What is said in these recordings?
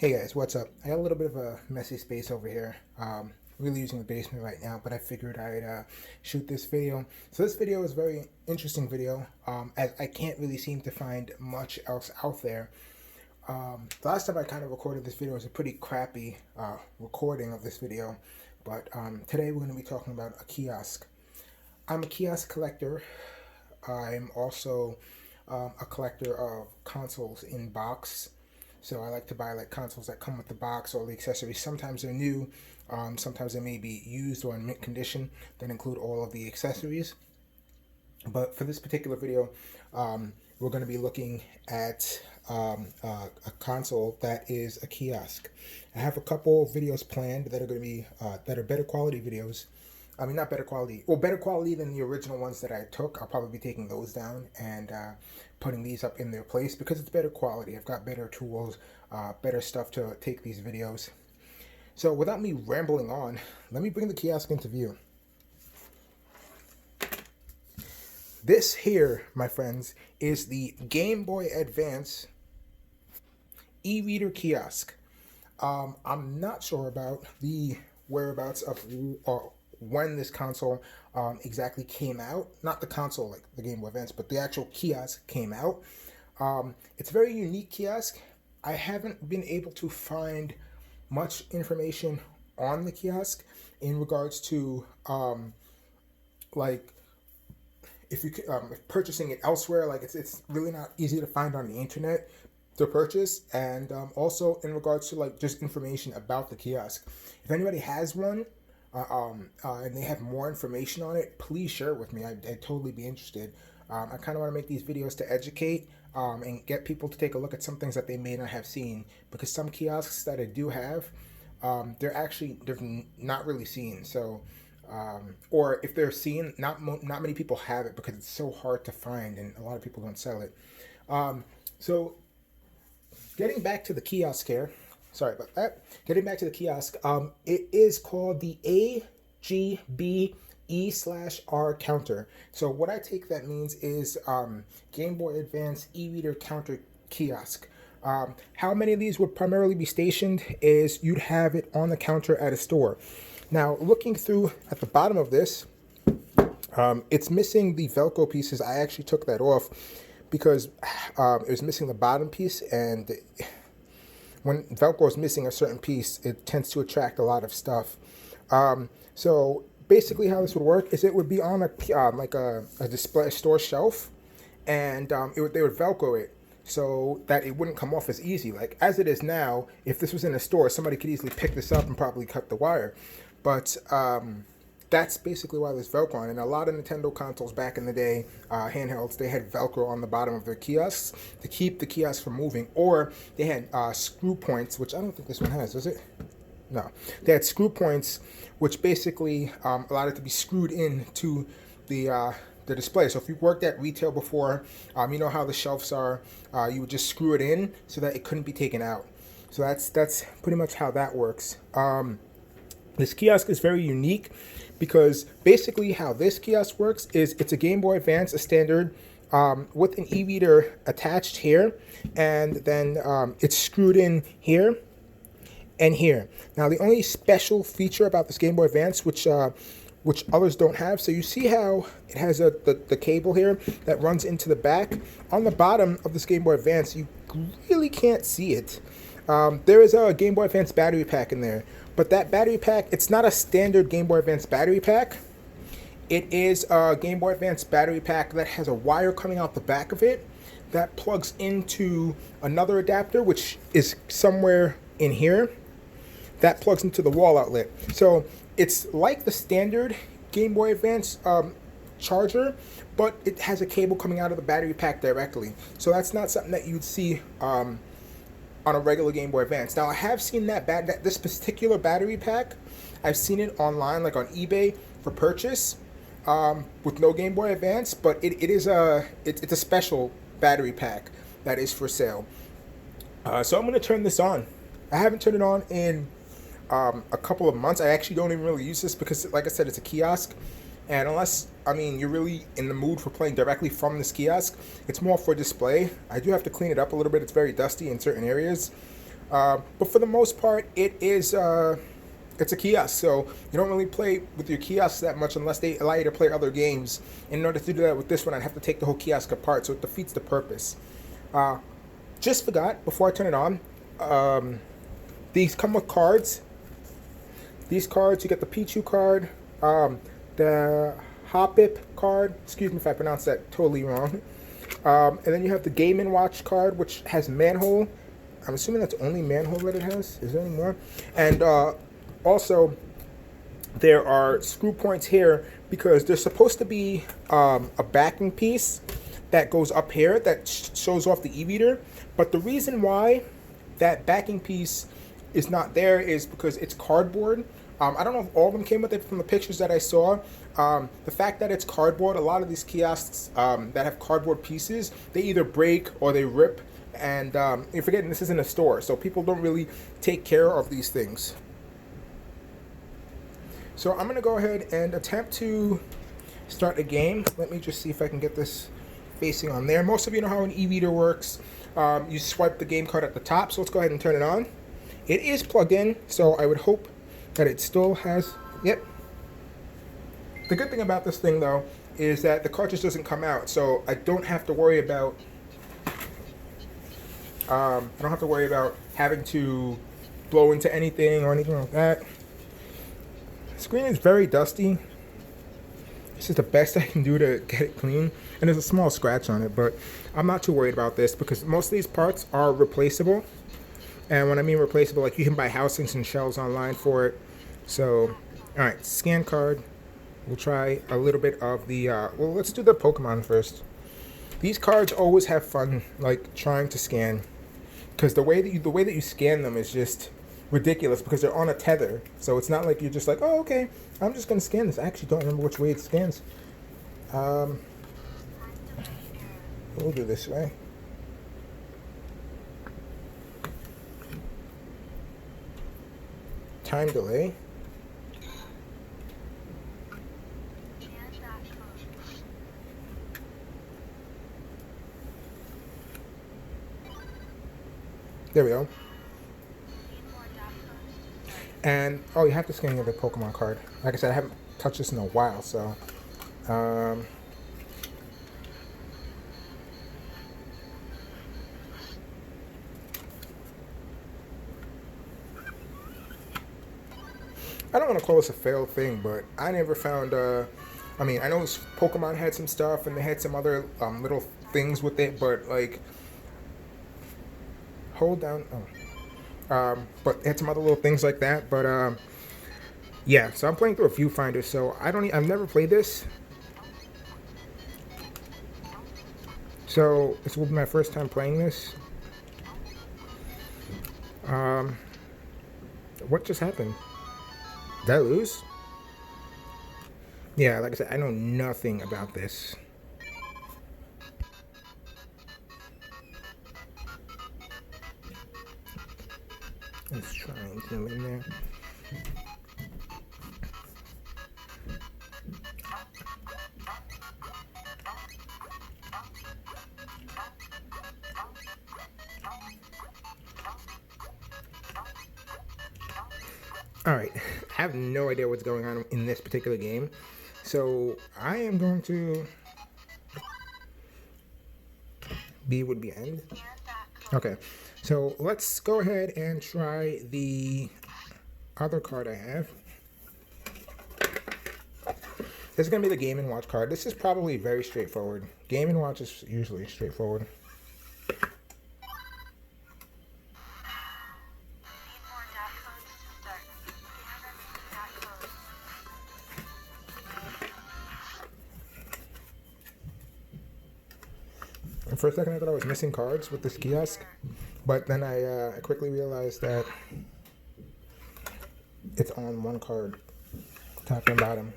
Hey guys, what's up? I got a little bit of a messy space over here. Really using the basement right now, but I figured I'd shoot this video. So this video is a very interesting video, as I can't really seem to find much else out there. The last time I kind of recorded this video was a pretty crappy recording of this video, but today we're going to be talking about a kiosk. I'm a kiosk collector. I'm also a collector of consoles in box. So I like to buy like consoles that come with the box or the accessories. Sometimes they're new, sometimes they may be used or in mint condition that include all of the accessories. But for this particular video, we're going to be looking at a console that is a kiosk. I have a couple videos planned that are going to be that are better quality videos. I mean, not better quality, well, better quality than the original ones that I took. I'll probably be taking those down and putting these up in their place because it's better quality. I've got better tools, better stuff to take these videos. So without me rambling on, let me bring the kiosk into view. This here, my friends, is the Gameboy Advance e-reader kiosk. I'm not sure about the whereabouts of when this console exactly came out. Not the console like the Game Boy Advance, but the actual kiosk came out. It's a very unique kiosk. I haven't been able to find much information on the kiosk in regards to like if you if purchasing it elsewhere. Like it's really not easy to find on the internet to purchase, and also in regards to like just information about the kiosk. If anybody has one and they have more information on it, please share it with me. I'd totally be interested. I kind of want to make these videos to educate and get people to take a look at some things that they may not have seen, because some kiosks that I do have, they're not really seen. So, or if they're seen, not many people have it because it's so hard to find and a lot of people don't sell it. So, getting back to the kiosk here. Sorry about that. Getting back to the kiosk, it is called the AGB/R counter. So what I take that means is Game Boy Advance e-reader counter kiosk. How many of these would primarily be stationed is you'd have it on the counter at a store. Now, looking through at the bottom of this, it's missing the Velcro pieces. I actually took that off because it was missing the bottom piece, and when Velcro is missing a certain piece, it tends to attract a lot of stuff. So basically how this would work is it would be on a display store shelf, and they would Velcro it so that it wouldn't come off as easy. Like as it is now, if this was in a store, somebody could easily pick this up and probably cut the wire. But that's basically why there's Velcro on it. And a lot of Nintendo consoles back in the day, handhelds, they had Velcro on the bottom of their kiosks to keep the kiosk from moving. Or they had screw points, which I don't think this one has, does it? No. They had screw points, which basically allowed it to be screwed into the display. So if you worked at retail before, you know how the shelves are. You would just screw it in so that it couldn't be taken out. So that's pretty much how that works. This kiosk is very unique because basically how this kiosk works is it's a Game Boy Advance, a standard, with an e-reader attached here, and then it's screwed in here and here. Now the only special feature about this Game Boy Advance, which others don't have, so you see how it has the cable here that runs into the back. On the bottom of this Game Boy Advance, you really can't see it. There is a Game Boy Advance battery pack in there, but that battery pack, it's not a standard Game Boy Advance battery pack. It is a Game Boy Advance battery pack that has a wire coming out the back of it that plugs into another adapter, which is somewhere in here, that plugs into the wall outlet. So it's like the standard Game Boy Advance charger, but it has a cable coming out of the battery pack directly. So that's not something that you'd see on a regular Game Boy Advance. Now I have seen this particular battery pack, I've seen it online, like on eBay for purchase, with no Game Boy Advance, but it's a special battery pack that is for sale. So I'm going to turn this on. I haven't turned it on in a couple of months. I actually don't even really use this because, like I said, it's a kiosk. And unless, I mean, you're really in the mood for playing directly from this kiosk, it's more for display. I do have to clean it up a little bit. It's very dusty in certain areas. But for the most part, it's a kiosk, so you don't really play with your kiosks that much unless they allow you to play other games. In order to do that with this one, I'd have to take the whole kiosk apart, so it defeats the purpose. Uh, just forgot before I turn it on. These come with cards. These cards, you get the Pichu card, the Hopip card. Excuse me if I pronounced that totally wrong. And then you have the Game & Watch card, which has Manhole. I'm assuming that's the only Manhole that it has. Is there any more? And also, there are screw points here because there's supposed to be a backing piece that goes up here that shows off the e-reader. But the reason why that backing piece is not there is because it's cardboard. I don't know if all of them came with it from the pictures that I saw. The fact that it's cardboard, a lot of these kiosks that have cardboard pieces, they either break or they rip. And you're forgetting this isn't a store, so people don't really take care of these things. So I'm going to go ahead and attempt to start a game. Let me just see if I can get this facing on there. Most of you know how an e-reader works. You swipe the game card at the top, so let's go ahead and turn it on. It is plugged in, so I would hope that it still has, yep. The good thing about this thing, though, is that the cartridge doesn't come out, so I don't have to worry about having to blow into anything or anything like that. The screen is very dusty. This is the best I can do to get it clean, and there's a small scratch on it, but I'm not too worried about this because most of these parts are replaceable. And when I mean replaceable, like you can buy housings and shells online for it. So, all right, scan card. We'll try a little bit of the, well, let's do the Pokemon first. These cards always have fun, like, trying to scan. Because the way that you scan them is just ridiculous because they're on a tether. So it's not like you're just like, oh, okay, I'm just going to scan this. I actually don't remember which way it scans. We'll do this way. Time delay. There we go. And, oh, you have to scan your Pokemon card. Like I said, I haven't touched this in a while, so. I don't want to call this a failed thing, but I never found, I mean, I know Pokemon had some stuff, and they had some other little things with it, but, like, hold down, but it had some other little things like that, but, yeah, so I'm playing through a viewfinder, so I've never played this, so this will be my first time playing this. What just happened? Did I lose? Yeah, like I said, I know nothing about this. Let's try and zoom in there. Alright, I have no idea what's going on in this particular game. So, I am going to... B would be end. Okay, so let's go ahead and try the other card I have. This is going to be the Game & Watch card. This is probably very straightforward. Game & Watch is usually straightforward. And for a second I thought I was missing cards with this kiosk, but then I quickly realized that it's on one card, top and bottom.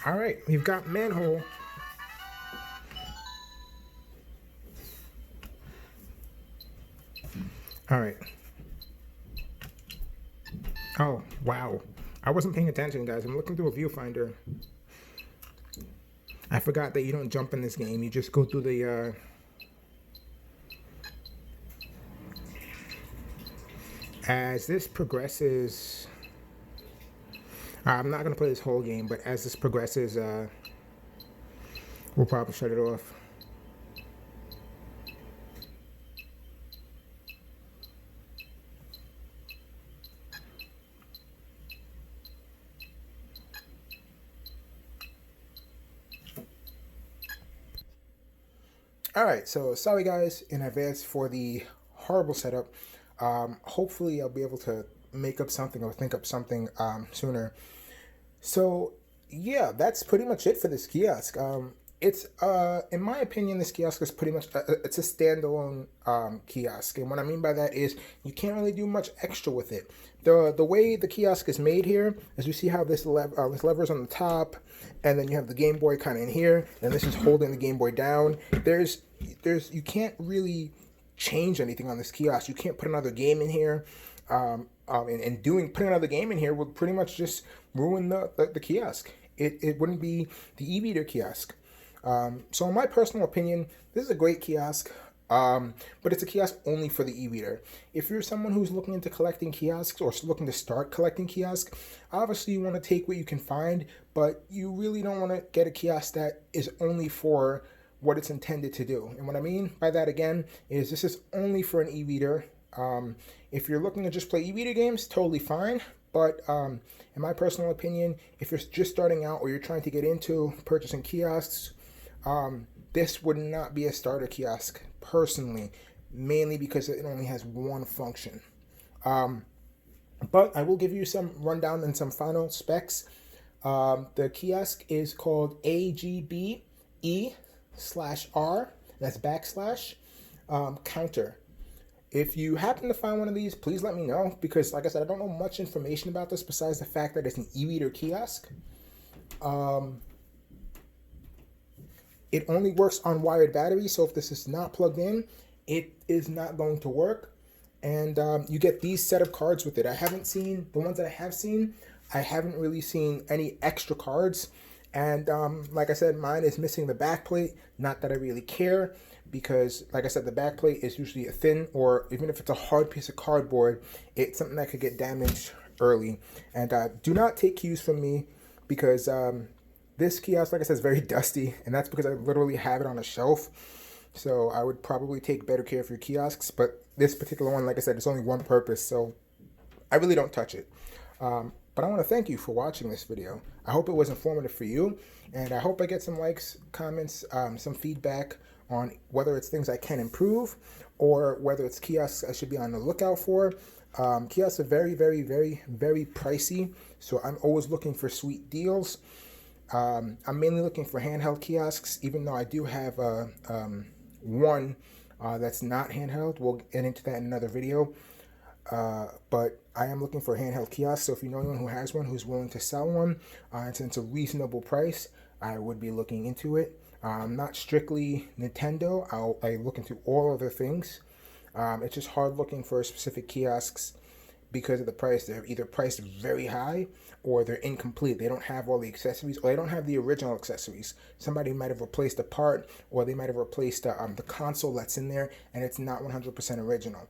Alright, we've got Manhole. Alright. Oh, wow. I wasn't paying attention, guys. I'm looking through a viewfinder. I forgot that you don't jump in this game. You just go through the, As this progresses, I'm not going to play this whole game, but as this progresses, we'll probably shut it off. All right, so sorry guys in advance for the horrible setup. Hopefully I'll be able to make up something or think up something sooner. So yeah, that's pretty much it for this kiosk. It's in my opinion, this kiosk is pretty much it's a standalone kiosk, and what I mean by that is you can't really do much extra with it. The way the kiosk is made here, as you see how this lever is on the top, and then you have the Game Boy kind of in here, and this is holding the Game Boy down. There's you can't really change anything on this kiosk. You can't put another game in here. And putting another game in here would pretty much just ruin the kiosk. It wouldn't be the e-reader kiosk. So in my personal opinion, this is a great kiosk, but it's a kiosk only for the e-reader. If you're someone who's looking into collecting kiosks or looking to start collecting kiosks, obviously you want to take what you can find, but you really don't want to get a kiosk that is only for what it's intended to do. And what I mean by that again is this is only for an e-reader. If you're looking to just play e-reader games, totally fine. But in my personal opinion, if you're just starting out or you're trying to get into purchasing kiosks, this would not be a starter kiosk personally, mainly because it only has one function. But I will give you some rundown and some final specs. The kiosk is called AGBE/R, that's backslash counter. If you happen to find one of these, please let me know, because like I said, I don't know much information about this besides the fact that it's an e-reader kiosk. It only works on wired batteries, so if this is not plugged in, it is not going to work. And you get these set of cards with it. I haven't seen, the ones that I have seen, I haven't really seen any extra cards. And like I said, mine is missing the back plate. Not that I really care, because like I said, the back plate is usually a thin, or even if it's a hard piece of cardboard, it's something that could get damaged early. And do not take cues from me, because this kiosk, like I said, is very dusty, and that's because I literally have it on a shelf. So I would probably take better care of your kiosks, but this particular one, like I said, it's only one purpose, so I really don't touch it. But I want to thank you for watching this video. I hope it was informative for you, and I hope I get some likes, comments, some feedback on whether it's things I can improve or whether it's kiosks I should be on the lookout for. Kiosks are very, very, very, very pricey, so I'm always looking for sweet deals. I'm mainly looking for handheld kiosks, even though I do have one that's not handheld. We'll get into that in another video. But I am looking for a handheld kiosk, so if you know anyone who has one who's willing to sell one, and since it's a reasonable price, I would be looking into it. Not strictly Nintendo. I look into all other things. It's just hard looking for specific kiosks because of the price. They're either priced very high or they're incomplete. They don't have all the accessories, or they don't have the original accessories. Somebody might have replaced a part, or they might have replaced the console that's in there, and it's not 100% original.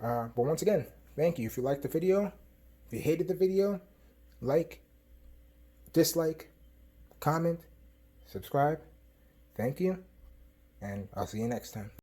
But once again, thank you. If you liked the video, if you hated the video, like, dislike, comment, subscribe. Thank you, and I'll see you next time.